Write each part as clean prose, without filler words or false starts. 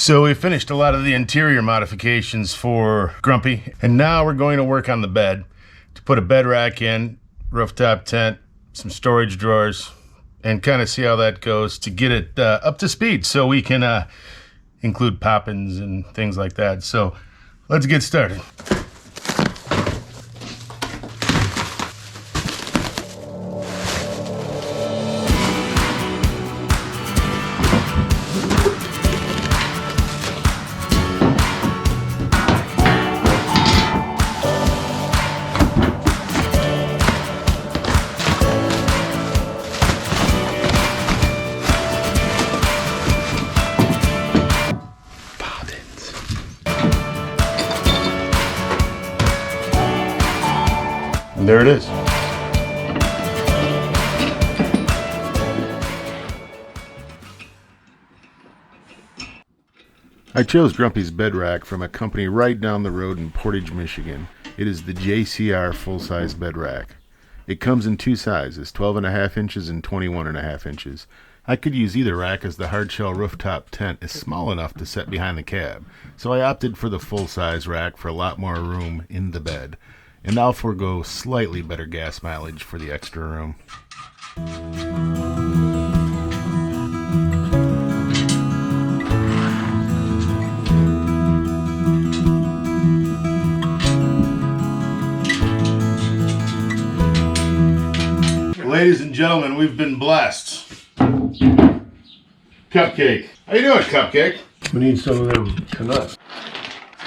So we finished a lot of the interior modifications for Grumpy, and now we're going to work on the bed to put a bed rack in, rooftop tent, some storage drawers, and kind of see how that goes to get it up to speed so we can include pop-ins and things like that. So let's get started. And there it is. I chose Grumpy's bed rack from a company right down the road in Portage, Michigan. It is the JCR full-size bed rack. It comes in two sizes, 12.5 inches and 21.5 inches. I could use either rack as the hardshell rooftop tent is small enough to set behind the cab, so I opted for the full-size rack for a lot more room in the bed. And I'll forego slightly better gas mileage for the extra room. Ladies and gentlemen, we've been blessed. Cupcake. How you doing, Cupcake? We need some of them canucks.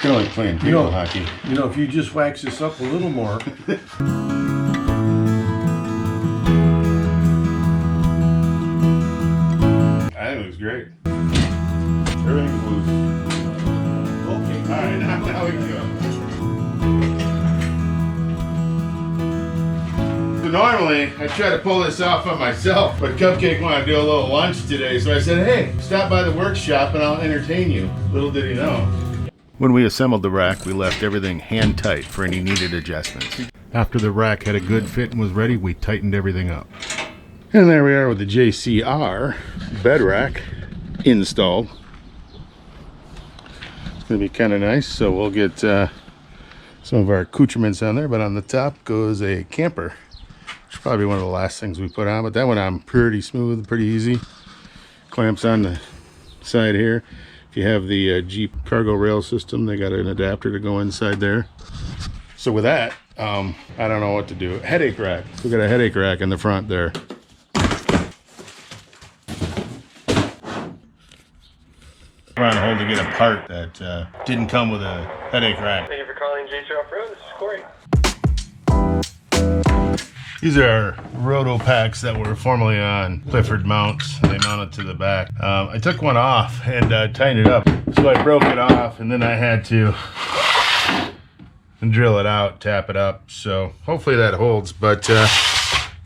Kind of like playing table hockey. You know, if you just wax this up a little more. I think it looks great. Everything's loose. Okay. All right, now we can go. So normally, I try to pull this off on myself, but Cupcake wanted to do a little lunch today, so I said, hey, stop by the workshop and I'll entertain you. Little did he know. When we assembled the rack, we left everything hand tight for any needed adjustments. After the rack had a good fit and was ready, we tightened everything up. And there we are with the JCR bed rack installed. It's going to be kind of nice, so we'll get some of our accoutrements on there, but on the top goes a camper, which is probably one of the last things we put on, but that went on pretty smooth, pretty easy. Clamps on the side here. You have the Jeep cargo rail system. They got an adapter to go inside there. So with that, I don't know what to do. Headache rack. We got a headache rack in the front there. We're on hold to get a part that didn't come with a headache rack. Thank you for calling JCR Off Road. This is Corey. These are Rotopax that were formerly on Clifford mounts. They mounted to the back. I took one off and tightened it up. So I broke it off and then I had to drill it out, tap it up. So hopefully that holds, but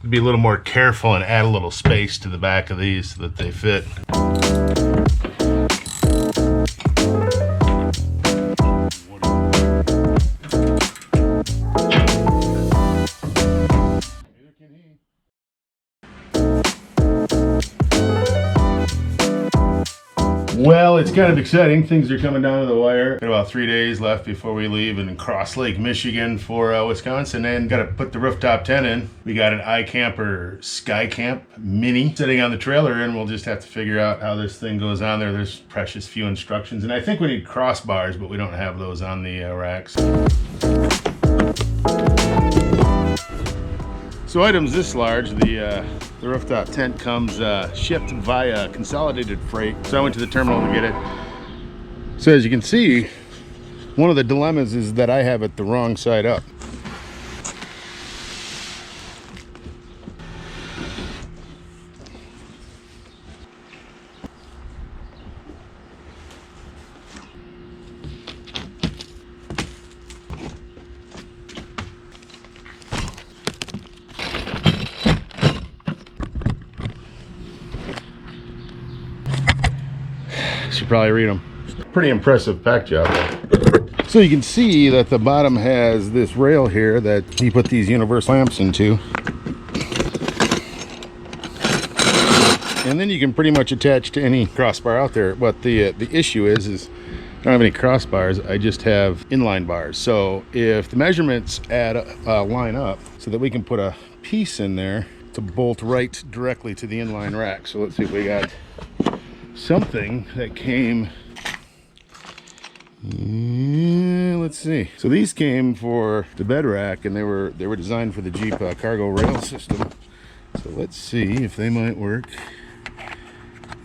be a little more careful and add a little space to the back of these so that they fit. Well, it's kind of exciting. Things are coming down to the wire. Got about 3 days left before we leave in Cross Lake, Michigan for Wisconsin, and got to put the rooftop tent in. We got an iCamper Sky Camp Mini sitting on the trailer, and we'll just have to figure out how this thing goes on there. There's precious few instructions, and I think we need crossbars, but we don't have those on the racks. So items this large, the rooftop tent comes shipped via consolidated freight. So I went to the terminal to get it. So as you can see, one of the dilemmas is that I have it the wrong side up. Should probably read them. Pretty impressive pack job. So you can see that the bottom has this rail here that you put these universal clamps into. And then you can pretty much attach to any crossbar out there. But the issue is I don't have any crossbars. I just have inline bars. So if the measurements line up so that we can put a piece in there to bolt right directly to the inline rack. So let's see if we got something that came. Yeah, let's see. So these came for the bed rack, and they were designed for the Jeep cargo rail system. So let's see if they might work.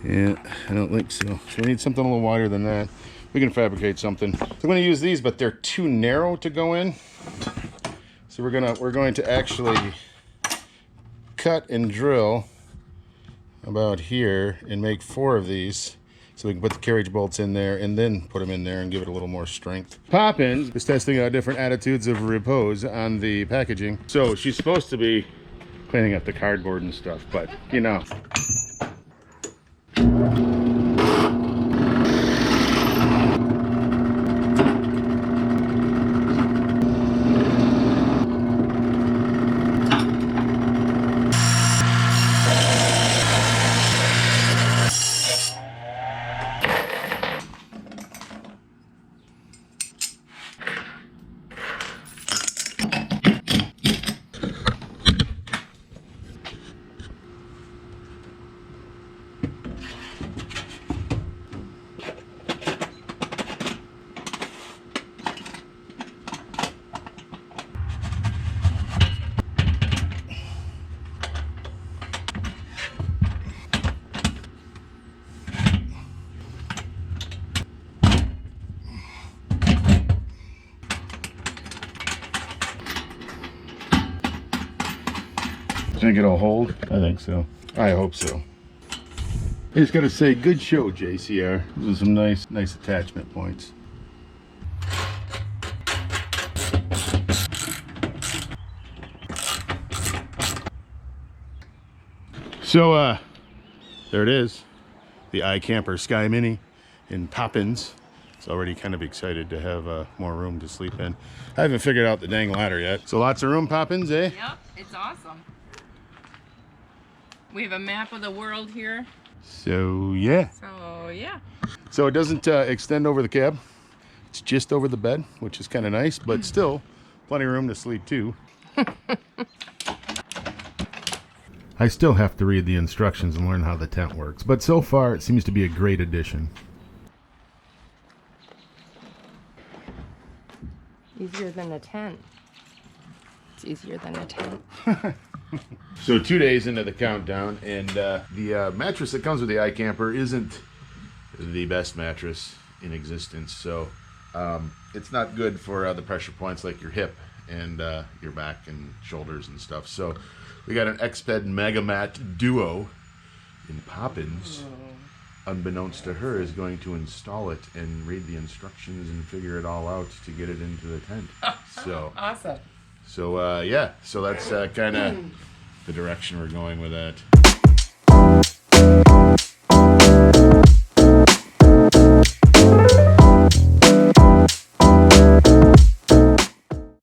Yeah, I don't think so. So we need something a little wider than that. We can fabricate something. So I'm going to use these, but they're too narrow to go in. So we're going to actually cut and drill about here and make 4 of these. So we can put the carriage bolts in there and then put them in there and give it a little more strength. Poppins is testing out different attitudes of repose on the packaging. So she's supposed to be cleaning up the cardboard and stuff, but you know. Think it'll hold? I think so. I hope so. I just gotta say, good show, JCR. Those are some nice attachment points. So, there it is. The iCamper Sky Mini in Poppins. It's already kind of excited to have more room to sleep in. I haven't figured out the dang ladder yet. So lots of room, Poppins, eh? Yep, it's awesome. We have a map of the world here. So yeah. So it doesn't extend over the cab. It's just over the bed, which is kind of nice, but still plenty of room to sleep too. I still have to read the instructions and learn how the tent works, but so far it seems to be a great addition. Easier than a tent. It's easier than a tent. So 2 days into the countdown, and the mattress that comes with the iCamper isn't the best mattress in existence. So it's not good for the pressure points like your hip and your back and shoulders and stuff. So we got an Exped Mega Mat Duo in Poppins. Unbeknownst to her, is going to install it and read the instructions and figure it all out to get it into the tent. So Awesome. So yeah, so that's kind of the direction we're going with that.